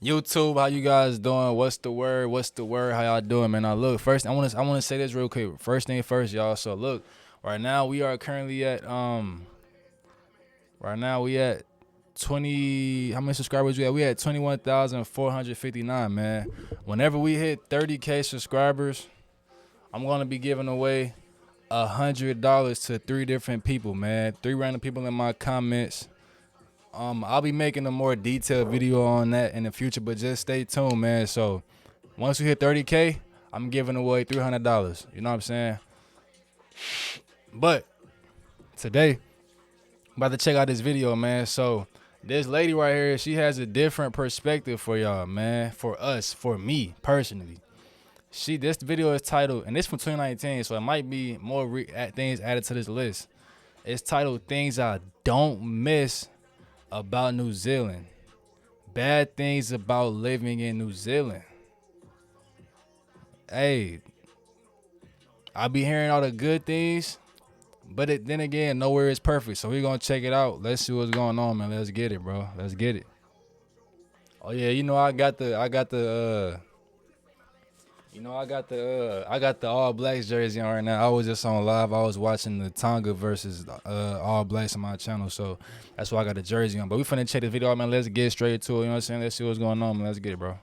YouTube, how you guys doing? What's the word? What's the word? How y'all doing, man? Now look, first I wanna say this real quick. First thing first, y'all. So look, right now we are currently at right now we at 20. How many subscribers we at? We at 21,459, man. Whenever we hit 30K subscribers, I'm gonna be giving away $100 to 3 different people, man. 3 random people in my comments. I'll be making a more detailed video on that in the future, but just stay tuned, man. So once we hit 30K, I'm giving away $300. You know what I'm saying? But today, I'm about to check out this video, man. So this lady right here, she has a different perspective for y'all, man. For us, for me personally. This video is titled, and it's from 2019, so it might be more things added to this list. It's titled "Things I Don't Miss About New Zealand." Bad things about living in New Zealand. Hey, I be hearing all the good things, but then again, nowhere is perfect. So we're gonna check it out. Let's see what's going on, man. Let's get it, bro. Let's get it. Oh yeah, I got the All Blacks jersey on right now. I was just on live. I was watching the Tonga versus All Blacks on my channel, so that's why I got the jersey on. But we finna check the video out, man. Let's get straight to it. You know what I'm saying? Let's see what's going on, man. Let's get it, bro.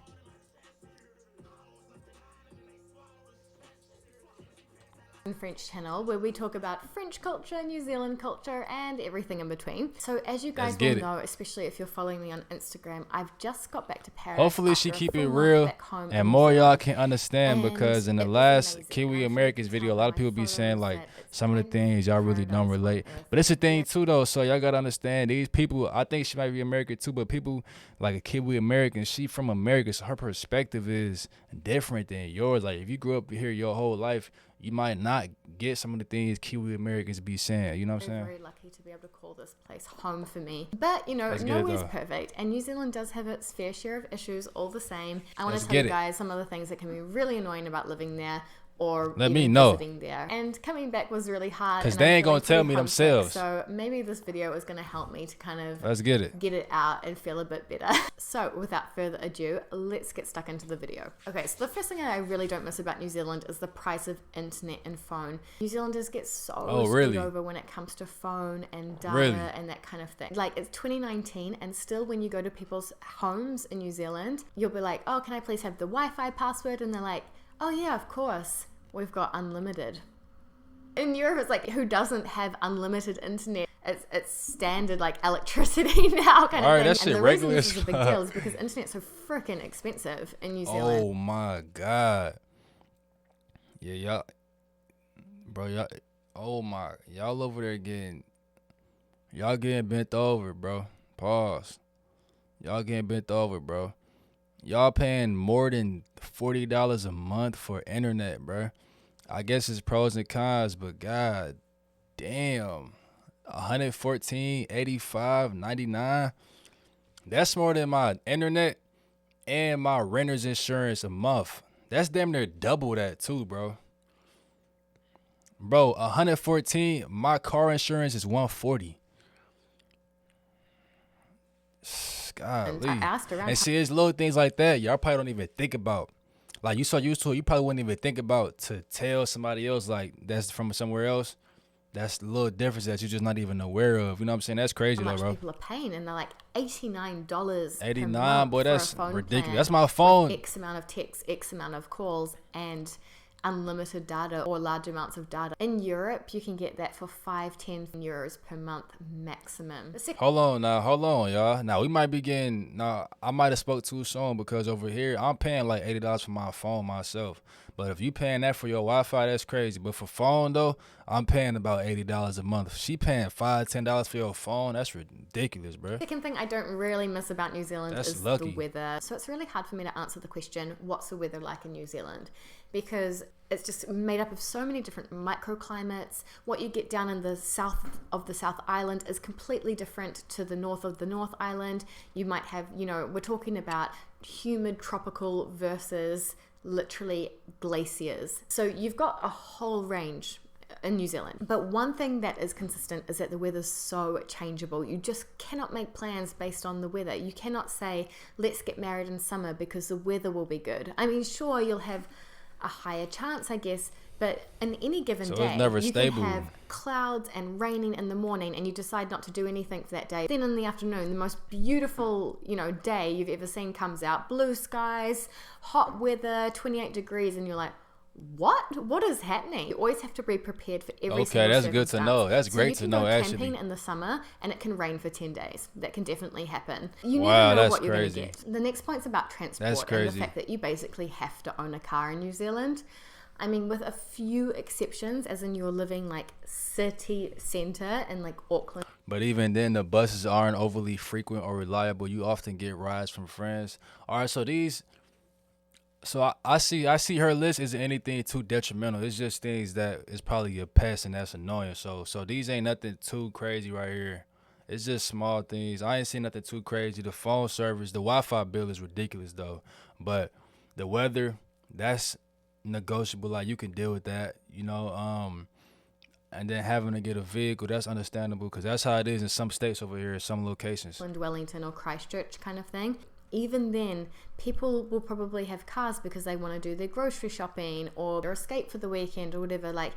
French channel where we talk about French culture, New Zealand culture, and everything in between. So as you guys will know, especially if you're following me on Instagram, I've just got back to Paris. Hopefully she keep it real and more y'all can understand, because in the last Kiwi Americans video, a lot of people be saying like some of the things y'all really don't relate. But it's a thing too though, so y'all gotta understand these people. I think she might be American too, but people like a Kiwi American, she from America, so her perspective is different than yours. Like if you grew up here your whole life, you might not get some of the things Kiwi Americans be saying. You know what I'm saying? I'm very lucky to be able to call this place home for me. But, you know, nowhere's perfect. And New Zealand does have its fair share of issues all the same. I want to tell you guys some of the things that can be really annoying about living there, or let me know. Visiting there. And coming back was really hard, because they ain't gonna tell me themselves. So maybe this video is gonna help me to kind of get it out and feel a bit better. So without further ado, let's get stuck into the video. Okay, so the first thing that I really don't miss about New Zealand is the price of internet and phone. New Zealanders get so screwed over when it comes to phone and data and that kind of thing. Like it's 2019 and still when you go to people's homes in New Zealand, you'll be like, oh, can I please have the Wi-Fi password? And they're like, oh yeah, of course, we've got unlimited. In Europe, it's like, who doesn't have unlimited internet? It's standard like electricity now kind of thing. That shit and the regular reason this is a big deal is because internet's so freaking expensive in New Zealand. Oh my God. Yeah, y'all, bro, y'all, oh my, y'all over there getting bent over, bro. Pause. Y'all getting bent over, bro. Y'all paying more than $40 a month for internet, bro. I guess it's pros and cons, but god damn, 114, 85, 99. That's more than my internet and my renter's insurance a month. That's damn near double that too, bro. Bro, 114. My car insurance is 140. Golly. I asked around. And see, it's little things like that y'all probably don't even think about. Like you so used to it, you probably wouldn't even think about to tell somebody else like that's from somewhere else. That's the little difference that you're just not even aware of. You know what I'm saying? That's crazy though, bro. People are paying, and they're like $89. 89, boy, that's ridiculous. That's my phone. X amount of texts, X amount of calls, and unlimited data or large amounts of data. In Europe, you can get that for 5-10 euros per month maximum. Hold on, y'all. Now we might be getting. Now I might have spoke too soon because over here I'm paying like $80 for my phone myself. But if you paying that for your Wi-Fi, that's crazy. But for phone though, I'm paying about $80 a month. She paying $5-10 for your phone. That's ridiculous, bro. Second thing I don't really miss about New Zealand is the weather. So it's really hard for me to answer the question, what's the weather like in New Zealand? Because it's just made up of so many different microclimates. What you get down in the south of the South Island is completely different to the north of the North Island. You might have, you know, we're talking about humid tropical versus literally glaciers. So you've got a whole range in New Zealand. But one thing that is consistent is that the weather's so changeable. You just cannot make plans based on the weather. You cannot say, let's get married in summer because the weather will be good. I mean, sure, you'll have a higher chance, I guess, but in any given day, it's never you stable. can have clouds and raining in the morning and you decide not to do anything for that day. Then in the afternoon, the most beautiful, day you've ever seen comes out. Blue skies, hot weather, 28 degrees, and you're like, what is happening? You always have to be prepared for every single Okay, that's good to know. That's great to know, actually. You can go camping in the summer and it can rain for 10 days. That can definitely happen. You never know what you're going to get. The next point's about transport and the fact that you basically have to own a car in New Zealand. I mean, with a few exceptions, as in you're living like city centre in like Auckland. But even then, the buses aren't overly frequent or reliable. You often get rides from friends. All right, so I see her list isn't anything too detrimental. It's just things that is probably a pest and that's annoying. So these ain't nothing too crazy right here. It's just small things. I ain't seen nothing too crazy. The phone service, the Wi-Fi bill is ridiculous though. But the weather, that's negotiable. Like you can deal with that, and then having to get a vehicle, that's understandable because that's how it is in some states over here, some locations. Wellington or Christchurch kind of thing. Even then, people will probably have cars because they want to do their grocery shopping or their escape for the weekend or whatever. Like,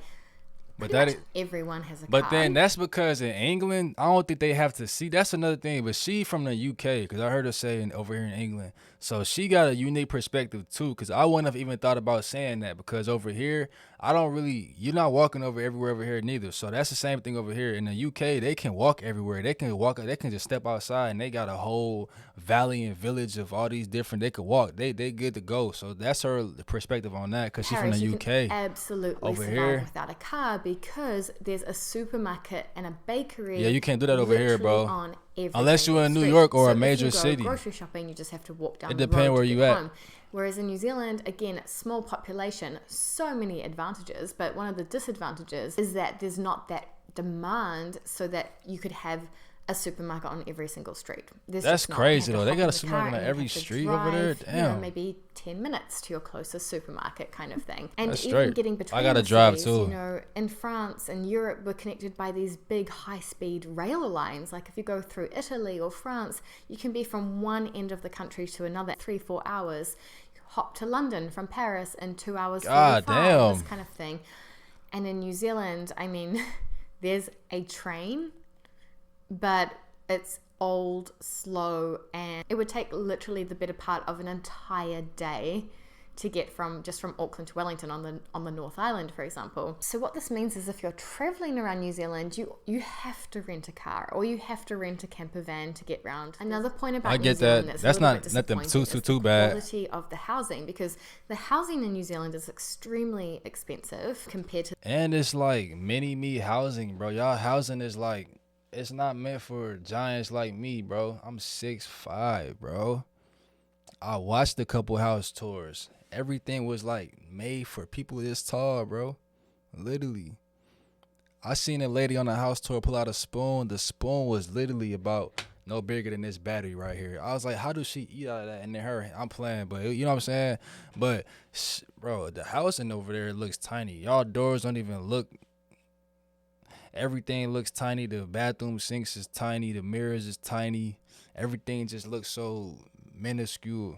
but everyone has a car. But then that's because in England, I don't think they have to see. That's another thing. But she from the UK, because I heard her saying over here in England. So she got a unique perspective too, because I wouldn't have even thought about saying that because over here, you're not walking everywhere over here neither. So that's the same thing over here. In the UK, they can walk everywhere. They can just step outside and they got a whole valley and village of all these different, they could walk. They good to go. So that's her perspective on that because she's from the UK. Absolutely over survive here without a car because there's a supermarket and a bakery. Yeah, you can't do that over here, bro. On unless you're in New York or a major city. If you go grocery shopping, you just have to walk down it the road depends where to you get at. home. Whereas in New Zealand, again, small population, so many advantages, but one of the disadvantages is that there's not that demand so that you could have a supermarket on every single street. That's crazy though. They got a supermarket on every street over there. Damn. Maybe 10 minutes to your closest supermarket kind of thing. And that's even straight. Getting between I gotta the drive cities, too. In France and Europe, we're connected by these big high-speed rail lines. Like if you go through Italy or France, you can be from one end of the country to another 3-4 hours. Hop to London from Paris in 2 hours 45, this kind of thing. And in New Zealand, I mean, there's a train, but it's old, slow, and it would take literally the better part of an entire day to get from Auckland to Wellington on the North Island, for example. So what this means is if you're traveling around New Zealand, you have to rent a car or you have to rent a camper van to get around. Another point about New Zealand that's not nothing too bad. The quality of the housing, because the housing in New Zealand is extremely expensive compared to. And it's like mini-me housing, bro. Y'all housing is like, it's not meant for giants like me, bro. I'm 6'5", bro. I watched a couple house tours. Everything was like made for people this tall, bro. Literally. I seen a lady on a house tour pull out a spoon. The spoon was literally about no bigger than this battery right here. I was like, how does she eat out of that? And then I'm playing, but you know what I'm saying? But, bro, the house in over there looks tiny. Y'all doors don't even look. Everything looks tiny. The bathroom sinks is tiny. The mirrors is tiny. Everything just looks so minuscule.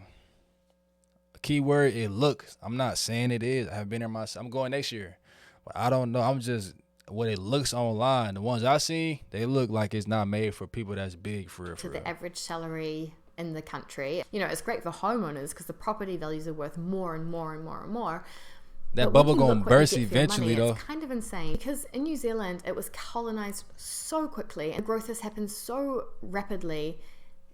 Keyword, it looks. I'm not saying it is. I have been there myself. I'm going next year. But I don't know. I'm just, what it looks online. The ones I see, they look like it's not made for people that's big for real. To the average salary in the country. It's great for homeowners because the property values are worth more and more and more and more. That bubble gonna burst eventually, though. It's kind of insane because in New Zealand, it was colonized so quickly and growth has happened so rapidly.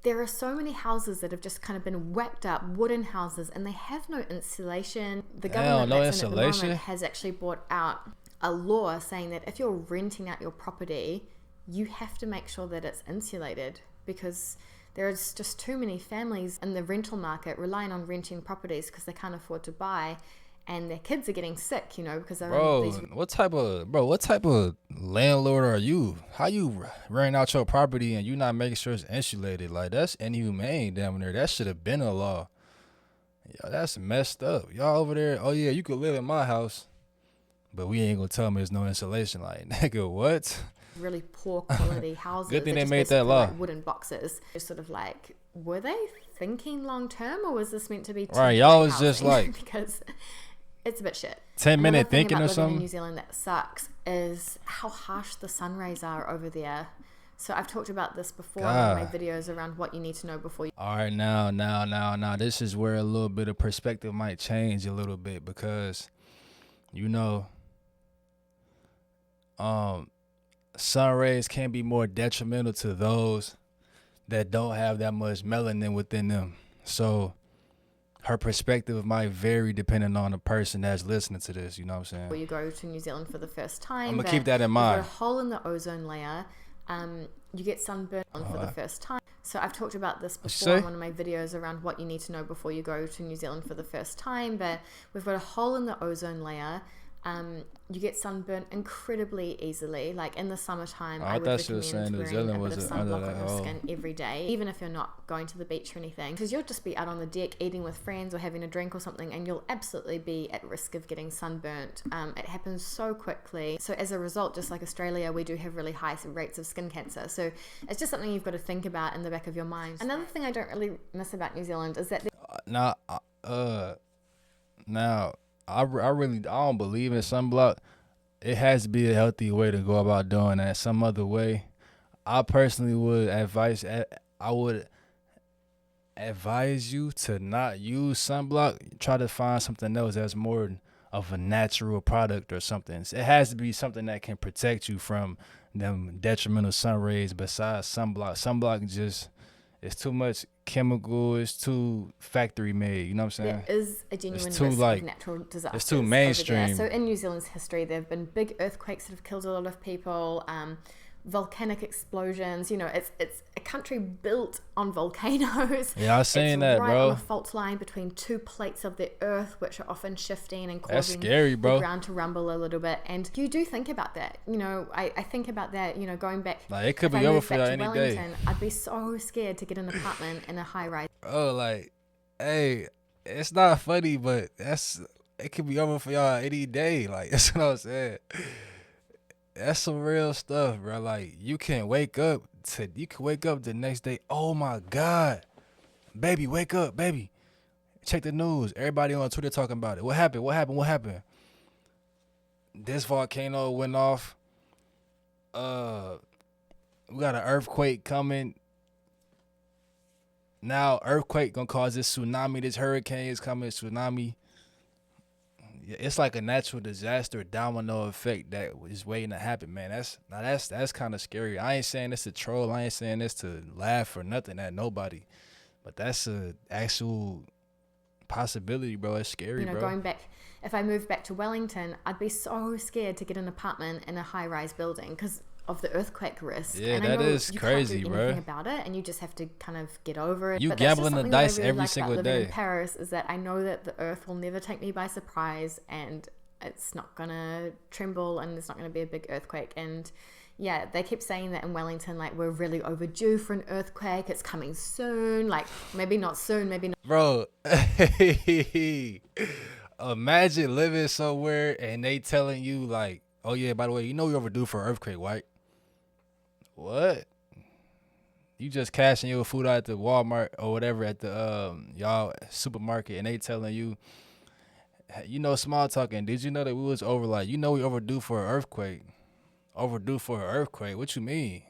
There are so many houses that have just kind of been whacked up, wooden houses, and they have no insulation. The government that's in at the moment has actually brought out a law saying that if you're renting out your property, you have to make sure that it's insulated because there's just too many families in the rental market relying on renting properties because they can't afford to buy. And their kids are getting sick, because they're in these. What type of landlord are you? How you renting out your property and you not making sure it's insulated? Like, that's inhumane down there. That should have been a law. Yeah, that's messed up. Y'all over there, oh yeah, you could live in my house. but we ain't gonna tell them there's no insulation. Like, nigga, what? Really poor quality houses. Good thing they made that law. Like wooden boxes. It's sort of like, were they thinking long term, or was this meant to be? Right, y'all was just like because it's a bit shit. 10-minute thinking or something. In New Zealand that sucks is how harsh the sun rays are over there. So I've talked about this before in my videos around what you need to know before you. All right, now, this is where a little bit of perspective might change a little bit, because, you know, sun rays can be more detrimental to those that don't have that much melanin within them. So her perspective might vary depending on the person that's listening to this. You know what I'm saying? Before you go to New Zealand for the first time, I'm gonna keep that in mind. You've got a hole in the ozone layer. You get sunburn for the first time. So I've talked about this before in one of my videos around what you need to know before you go to New Zealand for the first time. But we've got a hole in the ozone layer. You get sunburn incredibly easily. Like in the summertime, I would recommend wearing a bit of sunblock on your skin every day, even if you're not going to the beach or anything, because you'll just be out on the deck eating with friends or having a drink or something, and you'll absolutely be at risk of getting sunburnt. It happens so quickly. So as a result, just like Australia, we do have really high rates of skin cancer. So it's just something you've got to think about in the back of your mind. Another thing I don't really miss about New Zealand is that I don't believe in sunblock. It has to be a healthy way to go about doing that. Some other way, I personally would advise you to not use sunblock. Try to find something else that's more of a natural product or something. It has to be something that can protect you from them detrimental sun rays besides sunblock. Sunblock just, it's too much chemical, it's too factory made, you know what I'm saying? There is a genuine risk of natural disasters. It's too mainstream. So in New Zealand's history, there have been big earthquakes that have killed a lot of people, volcanic explosions. You know, it's a country built on volcanoes. Yeah, I've seen that, right bro. On a fault line between two plates of the earth, which are often shifting and causing That's scary, bro. The ground to rumble a little bit. And you do think about that. You know, I think about that, you know, going back. Like, it could be over for y'all any day. I'd be so scared to get an apartment in a high rise. Oh, like, hey, it's not funny, but it could be over for y'all any day. Like, that's what I'm saying. That's some real stuff, bro. Like, you can wake up the next day. Oh my God, baby, wake up, baby. Check the news. Everybody on Twitter talking about it. What happened? This volcano went off. We got an earthquake coming. Now, earthquake gonna cause this tsunami. This hurricane is coming. Tsunami. It's like a natural disaster domino effect that is waiting to happen, man. That's kind of scary. I ain't saying this to troll. I ain't saying this to laugh or nothing at nobody, but that's a actual possibility, bro. It's scary, bro. Going back, if I moved back to Wellington, I'd be so scared to get an apartment in a high-rise building because of the earthquake risk. Yeah, and that is crazy, bro. You can't do anything about it, and you just have to kind of get over it. You gambling the dice every single day. In Paris is that I know that the earth will never take me by surprise, and it's not gonna tremble, and it's not gonna be a big earthquake. And yeah, they keep saying that in Wellington, like, we're really overdue for an earthquake. It's coming soon. Like, maybe not soon, maybe not. Bro, imagine living somewhere and they telling you like, oh yeah, by the way, you know you're overdue for an earthquake, right? What? You just cashing your food out at the Walmart or whatever at the y'all supermarket, and they telling you, you know, small talking. Did you know that we was we overdue for an earthquake? Overdue for an earthquake? What you mean?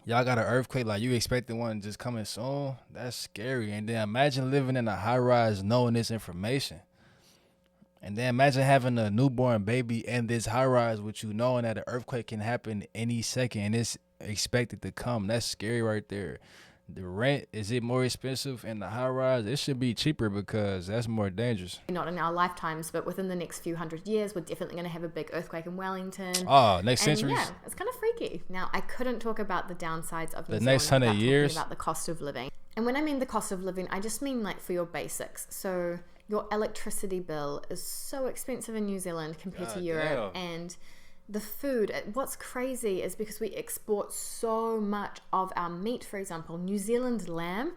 Y'all got an earthquake, like you expecting one just coming soon? That's scary. And then imagine living in a high rise knowing this information. And then imagine having a newborn baby in this high rise with you knowing that an earthquake can happen any second and it's expected to come. That's scary right there. The rent, is it more expensive in the high rise? It should be cheaper because that's more dangerous. Not in our lifetimes, but within the next few hundred years, we're definitely going to have a big earthquake in Wellington. Oh, next centuries? Yeah, it's kind of freaky. Now, I couldn't talk about the downsides of the next 100 years. About the cost of living. And when I mean the cost of living, I just mean like for your basics. So your electricity bill is so expensive in New Zealand compared to Europe. And the food, what's crazy is because we export so much of our meat, for example, New Zealand lamb,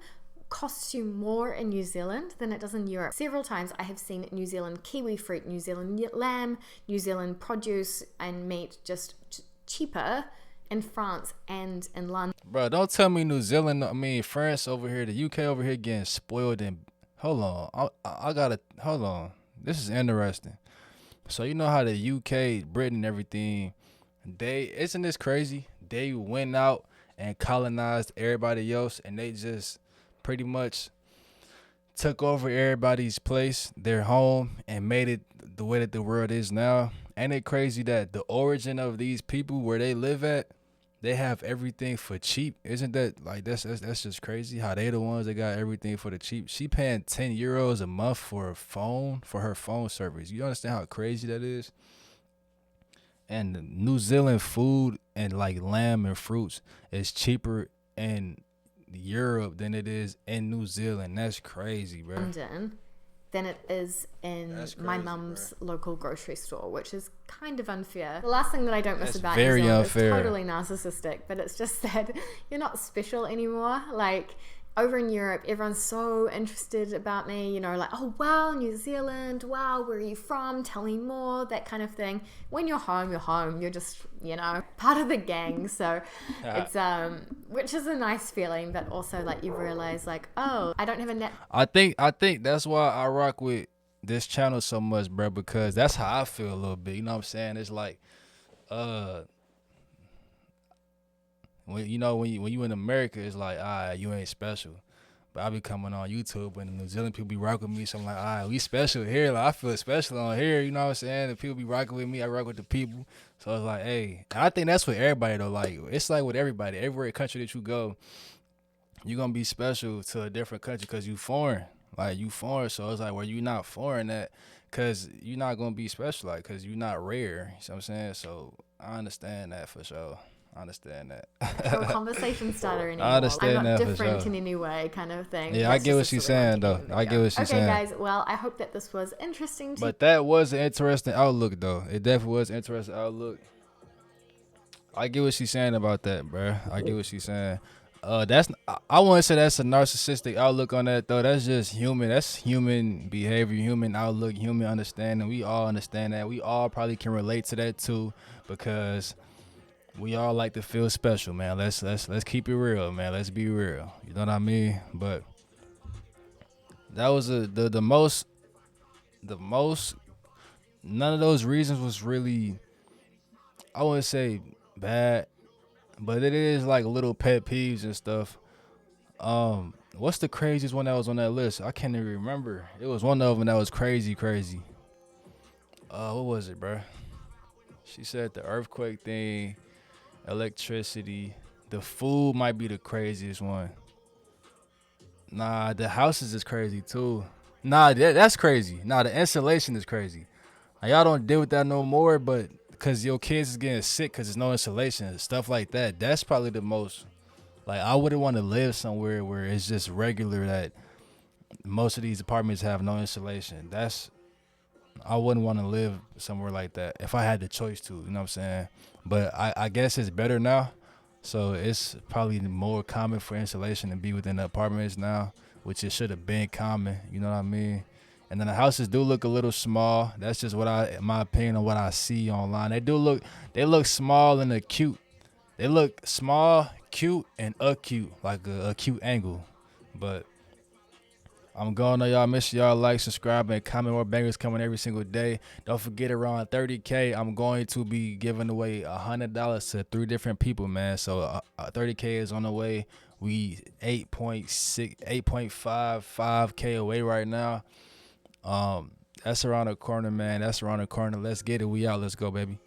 costs you more in New Zealand than it does in Europe. Several times I have seen New Zealand kiwi fruit, New Zealand lamb, New Zealand produce and meat just cheaper in France and in London. Bro, don't tell me New Zealand, I mean France over here, the UK over here getting spoiled. And hold on, I gotta, hold on. This is interesting. So you know how the UK, Britain, everything, isn't this crazy? They went out and colonized everybody else, and they just pretty much took over everybody's place, their home, and made it the way that the world is now. Ain't it crazy that the origin of these people, where they live at, they have everything for cheap? Isn't that like that's just crazy? How they the ones that got everything for the cheap? She paying €10 a month for her phone service. You understand how crazy that is? And New Zealand food and like lamb and fruits is cheaper in Europe than it is in New Zealand. That's crazy, bro. London than it is in my mum's local grocery store, which is kind of unfair. The last thing that I don't miss about New Zealand is totally narcissistic, but it's just that you're not special anymore. Like, over in Europe, everyone's so interested about me, you know, like, oh, wow, New Zealand, wow, where are you from? Tell me more, that kind of thing. When you're home, you're home. You're just, you know, part of the gang. So it's, which is a nice feeling, but also, like, you realize, like, oh, I don't have a net. I think that's why I rock with this channel so much, bro, because that's how I feel a little bit. You know what I'm saying? It's like, when you in America, it's like, you ain't special. But I be coming on YouTube and the New Zealand people be rocking with me, so I'm like, we special here. Like, I feel special on here, you know what I'm saying? The people be rocking with me, I rock with the people. So it's like, hey, and I think that's with everybody though. Like, it's like with everybody. Everywhere country that you go, you're gonna be special to a different country because you foreign. Like, you foreign, so it's like, where you not foreign at, because you're not gonna be special, like, because you're not rare. You know what I'm saying? So I understand that for sure. I understand that. No conversation starter anymore. I understand I'm that not for different sure. in any way, kind of thing. Yeah, I get what she's saying, though. I get what she's saying. Okay, guys. Well, I hope that this was interesting to you. But that was an interesting outlook, though. It definitely was an interesting outlook. I get what she's saying about that, bro. I get what she's saying. I wouldn't say that's a narcissistic outlook on that, though. That's just human. That's human behavior, human outlook, human understanding. We all understand that. We all probably can relate to that too, because we all like to feel special, man. Let's keep it real, man. Let's be real. You know what I mean? But that was the most. None of those reasons was really, I wouldn't say bad, but it is like little pet peeves and stuff. What's the craziest one that was on that list? I can't even remember. It was one of them that was crazy. What was it, bro? She said the earthquake thing, electricity. The food might be the craziest one. Nah, the houses is crazy too. Nah, that's crazy. Nah, the insulation is crazy. Like, y'all don't deal with that no more, but because your kids is getting sick because there's no insulation, stuff like that. That's probably the most. Like, I wouldn't want to live somewhere where it's just regular that most of these apartments have no insulation. I wouldn't want to live somewhere like that if I had the choice to, you know what I'm saying? But I guess it's better now. So it's probably more common for insulation to be within the apartments now, which it should have been common, you know what I mean? And then the houses do look a little small. That's just my opinion on what I see online. They look small and acute. They look small, cute, and acute, like a acute angle. But I'm going to y'all. Make sure y'all like, subscribe, and comment. More bangers coming every single day. Don't forget, around 30K, I'm going to be giving away $100 to 3 different people, man. So 30K is on the way. We 8.55K away right now. That's around the corner, man. That's around the corner. Let's get it. We out. Let's go, baby.